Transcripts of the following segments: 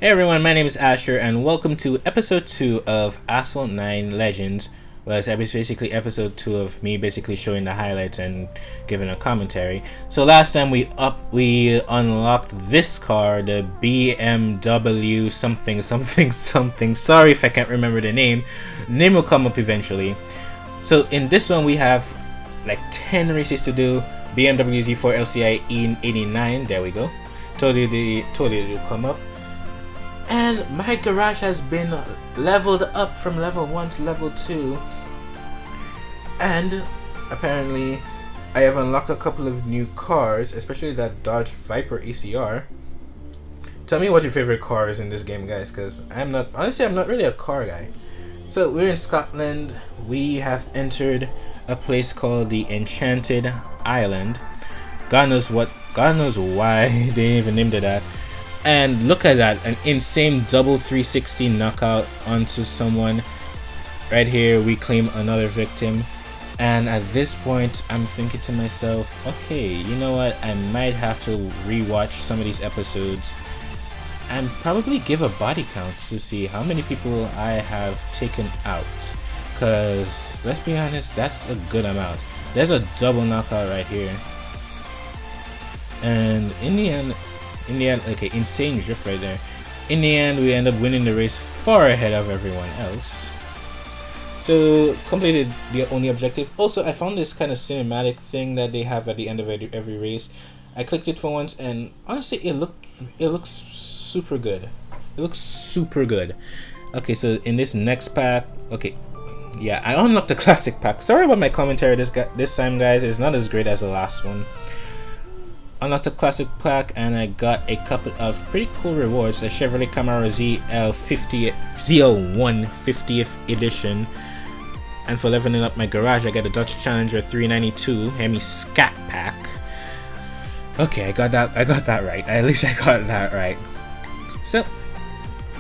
Hey everyone, my name is Asher, and welcome to episode 2 of Asphalt 9 Legends. Well, it's basically episode 2 of me basically showing the highlights and giving a commentary. So last time we unlocked this car, the BMW something. Sorry if I can't remember the name. Name will come up eventually. So in this one we have like 10 races to do. BMW Z4 LCI E89, there we go. Totally will come up. And my garage has been leveled up from level 1 to level 2. And apparently I have unlocked a couple of new cars, especially that Dodge Viper ACR. Tell me what your favorite car is in this game, guys, because I'm not really a car guy. So we're in Scotland. We have entered a place called the Enchanted Island. God knows why they even named it that. And look at that, an insane double 360 knockout onto someone. Right here we claim another victim, and at this point I'm thinking to myself, okay, you know what, I might have to rewatch some of these episodes and probably give a body count to see how many people I have taken out, because let's be honest, that's a good amount. There's a double knockout right here, and in the end, okay, insane drift right there. In the end, we end up winning the race far ahead of everyone else. So, completed the only objective. Also, I found this kind of cinematic thing that they have at the end of every race. I clicked it for once, and honestly, it looks super good. It looks super good. Okay, so in this next pack, okay, yeah, I unlocked the classic pack. Sorry about my commentary this time, guys. It's not as great as the last one. Unlocked a classic pack, and I got a couple of pretty cool rewards. A Chevrolet Camaro ZL1 50th edition, and for leveling up my garage I got a Dodge Challenger 392 Hemi Scat pack. Okay, I got that right. At least I got that right. So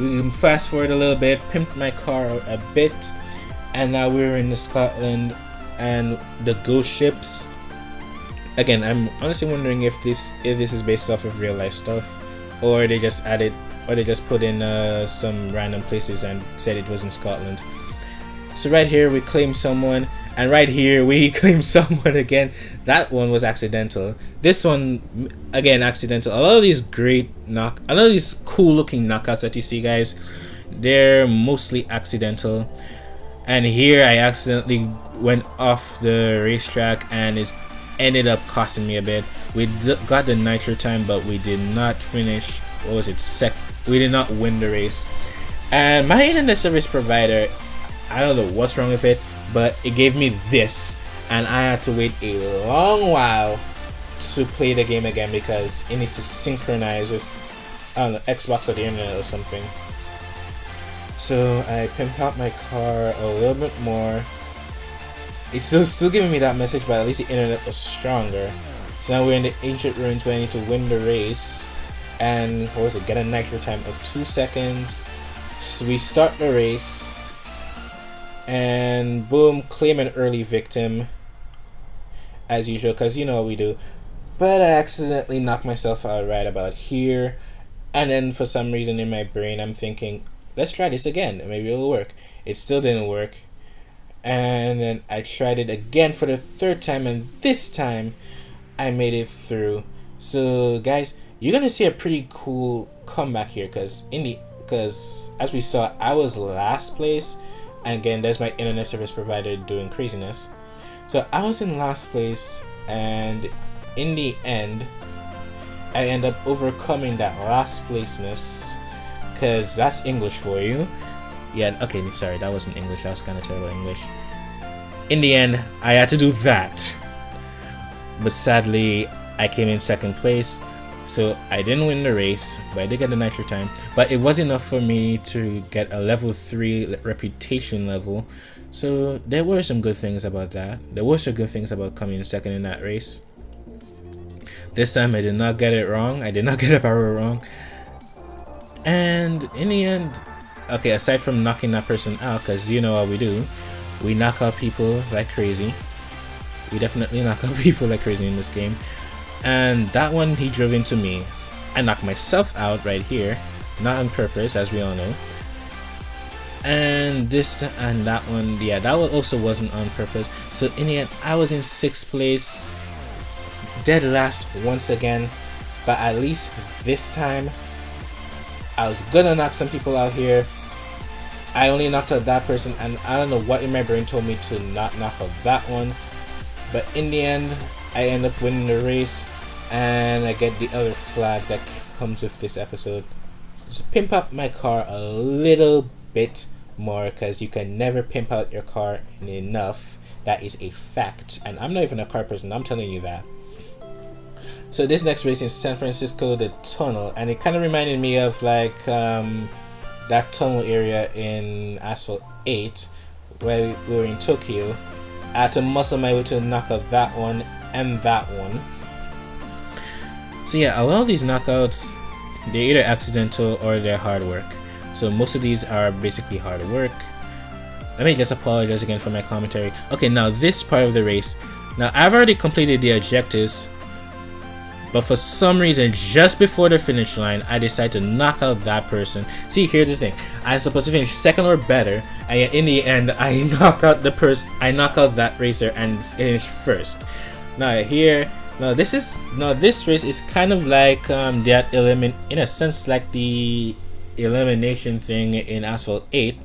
we fast forward a little bit, pimped my car out a bit, and now we're in Scotland and the ghost ships. Again, I'm honestly wondering if this is based off of real life stuff, or they just put in some random places and said it was in Scotland. So right here we claim someone, and right here we claim someone again. That one was accidental. This one again accidental. A lot of these cool looking knockouts that you see, guys, they're mostly accidental. And here I accidentally went off the racetrack, and it's ended up costing me a bit. We got the nitro time, but we did not finish. What was it? We did not win the race. And my internet service provider, I don't know what's wrong with it, but it gave me this, and I had to wait a long while to play the game again because it needs to synchronize with, I don't know, Xbox or the internet or something. So I pimped out my car a little bit more. It's still giving me that message, but at least the internet was stronger. So now we're in the ancient ruins where I need to win the race, and what was it? Get a nitro time of 2 seconds. So we start the race, and boom, claim an early victim as usual, because you know what we do. But I accidentally knocked myself out right about here, and then for some reason in my brain I'm thinking, let's try this again, maybe it'll work. It still didn't work. And then I tried it again for the third time, and this time I made it through. So guys, you're gonna see a pretty cool comeback here, because as we saw, I was last place, and again there's my internet service provider doing craziness. So I was in last place, and in the end I end up overcoming that last placeness, because that's English for you. Yeah, okay, sorry, that wasn't English. That was kind of terrible English. In the end, I had to do that. But sadly, I came in second place. So I didn't win the race, but I did get the nitro time. But it was enough for me to get a level 3 reputation level. So there were some good things about that. There were some good things about coming in second in that race. This time I did not get it wrong. I did not get a barrel wrong. And in the end, okay, aside from knocking that person out, because you know what we do, we knock out people like crazy. We definitely knock out people like crazy in this game. And that one, he drove into me. I knocked myself out right here. not on purpose, as we all know. And and that one, yeah, that one also wasn't on purpose. So in the end, I was in 6th place, dead last once again. But at least this time, I was gonna knock some people out here. I only knocked out that person, and I don't know what in my brain told me to not knock out that one. But in the end, I end up winning the race, and I get the other flag that comes with this episode. Just pimp up my car a little bit more, because you can never pimp out your car enough. That is a fact, and I'm not even a car person, I'm telling you that. So this next race is San Francisco, the tunnel, and it kind of reminded me of like that tunnel area in Asphalt 8 where we were in Tokyo. I had to muscle my way to knock out that one and that one. So yeah, a lot of these knockouts, they're either accidental or they're hard work. So most of these are basically hard work. Let me just apologize again for my commentary. Okay, now this part of the race. Now I've already completed the objectives, but for some reason, just before the finish line, I decided to knock out that person. See, here's the thing. I was supposed to finish 2nd or better, and yet in the end, I knock out the person. I knock out that racer and finish 1st. Now this race is kind of like that in a sense, like the elimination thing in Asphalt 8,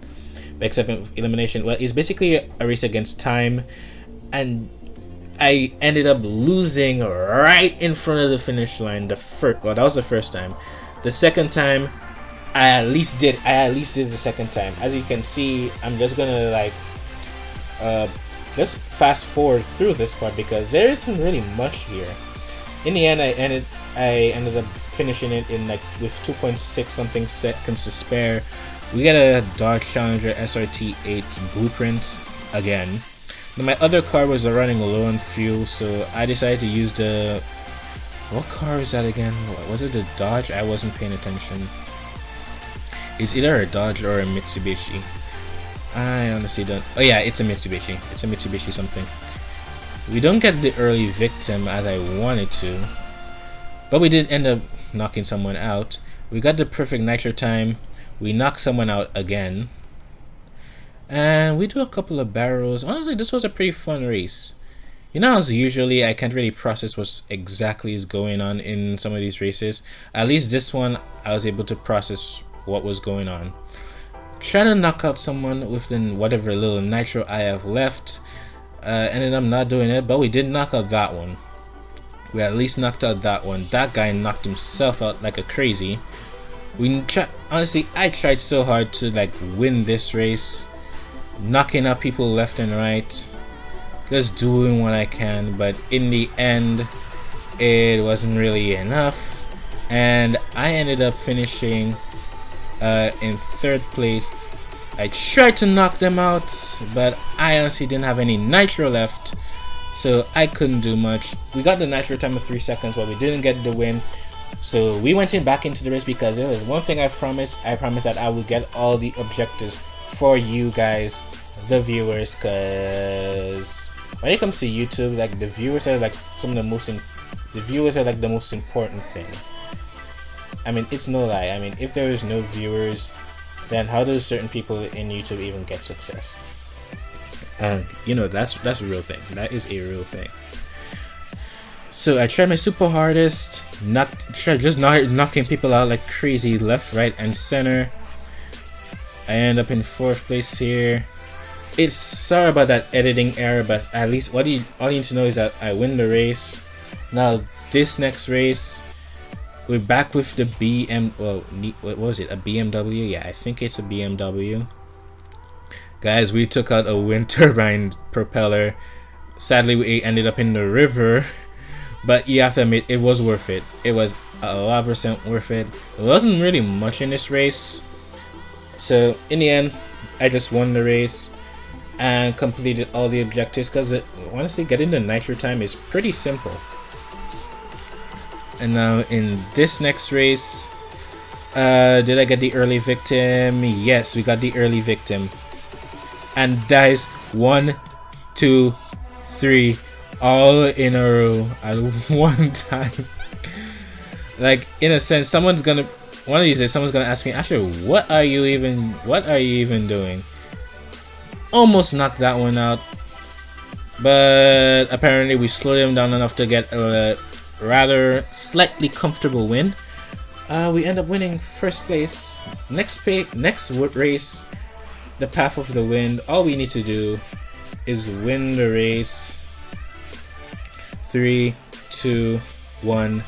except in elimination. Well, it's basically a race against time, and I ended up losing right in front of the finish line. Well, that was the first time. The second time, I at least did the second time. As you can see, I'm just gonna like just fast forward through this part because there isn't really much here. In the end, I ended up finishing it in like with 2.6 something seconds to spare. We get a Dodge Challenger SRT8 blueprint again. Now, my other car was running low on fuel, so I decided to use the... What car is that again? Was it the Dodge? I wasn't paying attention. It's either a Dodge or a Mitsubishi. I honestly don't... Oh yeah, it's a Mitsubishi. It's a Mitsubishi something. We don't get the early victim as I wanted to, but we did end up knocking someone out. We got the perfect nitro time. We knocked someone out again. And we do a couple of barrels. Honestly, this was a pretty fun race. You know, as usually, I can't really process what exactly is going on in some of these races. At least this one, I was able to process what was going on. Trying to knock out someone within whatever little nitro I have left. Ended up not doing it, but we did knock out that one. We at least knocked out that one. That guy knocked himself out like a crazy. Honestly, I tried so hard to like win this race, knocking out people left and right, just doing what I can, but in the end it wasn't really enough, and I ended up finishing in 3rd place. I tried to knock them out, but I honestly didn't have any nitro left, so I couldn't do much. We got the nitro time of 3 seconds, but we didn't get the win. So we went back into the race because there was one thing I promised. I promised that I would get all the objectives for you guys, the viewers, because when it comes to YouTube, like the viewers are like the most important thing. I mean, it's no lie. I mean, if there is no viewers, then how do certain people in YouTube even get success? And you know, that's a real thing. That is a real thing. So I tried my super hardest, knocking people out like crazy, left, right, and center. I end up in 4th place here. It's sorry about that editing error, but at least all you need to know is that I win the race. Now this next race, we're back with the what was it? A BMW? Yeah, I think it's a BMW. Guys, we took out a wind turbine propeller. Sadly, we ended up in the river. But you have to admit, it was worth it. It was a lot % worth it. There wasn't really much in this race. So in the end, I just won the race and completed all the objectives, because honestly, getting the nitro time is pretty simple. And now in this next race, did I get the early victim? Yes, we got the early victim. And guys, 1, 2, 3, all in a row at one time. Like, in a sense, someone's gonna one of these days someone's gonna ask me, Asher, what are you even doing? Almost knocked that one out, but apparently we slowed him down enough to get a rather slightly comfortable win. We end up winning first place. Next race, the path of the wind. All we need to do is win the race. 3, 2, 1.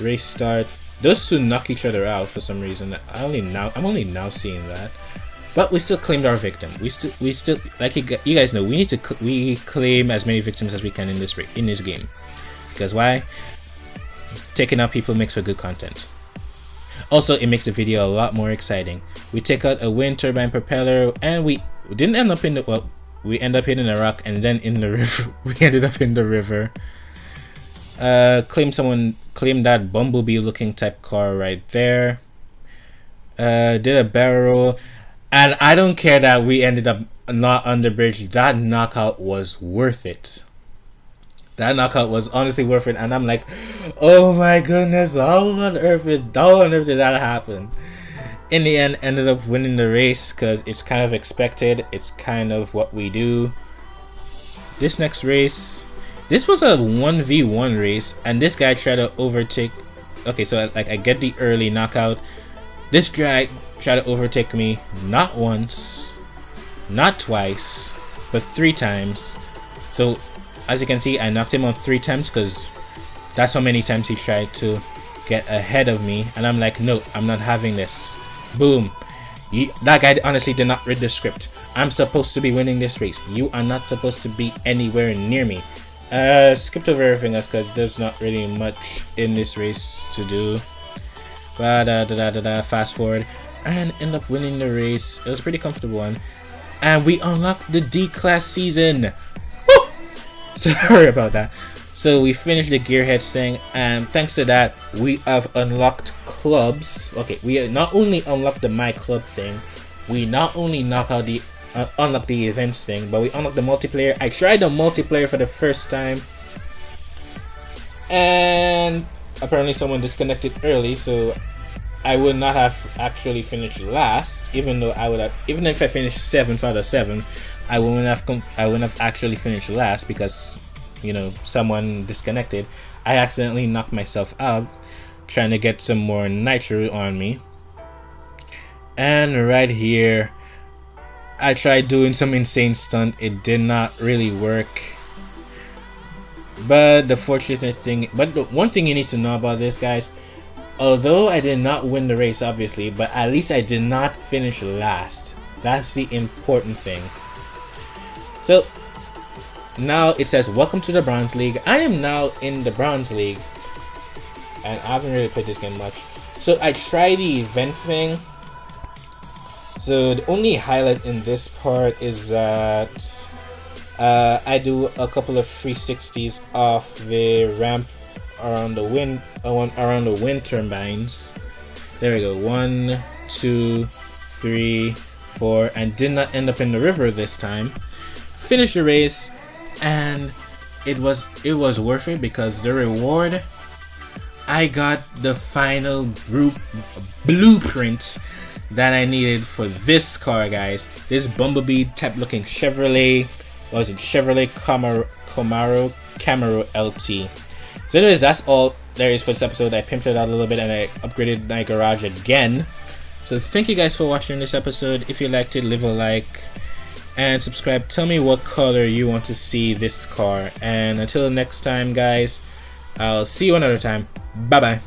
Race start. Those two knock each other out for some reason. I'm only now seeing that. But we still claimed our victim. We still like you guys know, we claim as many victims as we can in this game. Because why? Taking out people makes for good content. Also, it makes the video a lot more exciting. We take out a wind turbine propeller, and we didn't end up in the we end up hitting a rock, and then in the river. We ended up in the river. Claim that bumblebee looking type car right there. Did a barrel roll, and I don't care that we ended up not on the bridge. That knockout was worth it. That knockout was honestly worth it, and I'm like, oh my goodness, how on earth did that happen? In the end, ended up winning the race because it's kind of expected. It's kind of what we do. This next race, this was a 1v1 race, and this guy tried to overtake. Okay, so like I get the early knockout. This guy tried to overtake me not once, not twice, but 3 times. So as you can see, I knocked him out 3 times because that's how many times he tried to get ahead of me, and I'm like, no, I'm not having this. Boom. That guy honestly did not read the script. I'm supposed to be winning this race. You are not supposed to be anywhere near me. Skipped over everything else because there's not really much in this race to do. Fast forward and end up winning the race. It was a pretty comfortable one, and we unlocked the D-class season. Woo! Sorry about that. So we finished the Gearheads thing, and thanks to that, we have unlocked clubs. Okay, we not only unlocked the My Club thing, we not only unlocked the events thing, but we unlocked the multiplayer. I tried the multiplayer for the first time, and apparently someone disconnected early, so I would not have actually finished last. Even though I would have, even if I finished 7th out of 7, I wouldn't have actually finished last because, you know, someone disconnected. I accidentally knocked myself out trying to get some more nitro on me, and right here I tried doing some insane stunt. It did not really work, but the one thing you need to know about this, guys, although I did not win the race obviously, but at least I did not finish last. That's the important thing. So now it says welcome to the Bronze League. I am now in the Bronze League, and I haven't really played this game much. So I tried the event thing. So the only highlight in this part is that I do a couple of 360s off the ramp around the wind turbines. There we go. 1, 2, 3, 4, and did not end up in the river this time. Finished the race, and it was worth it because the reward, I got the final blueprint that I needed for this car, guys. This bumblebee type looking Chevrolet, what was it, Chevrolet Camaro LT. So anyways, that's all there is for this episode. I pimped it out a little bit and I upgraded my garage again. So thank you guys for watching this episode. If you liked it, leave a like and subscribe. Tell me what color you want to see this car, and until next time, guys, I'll see you another time. Bye bye.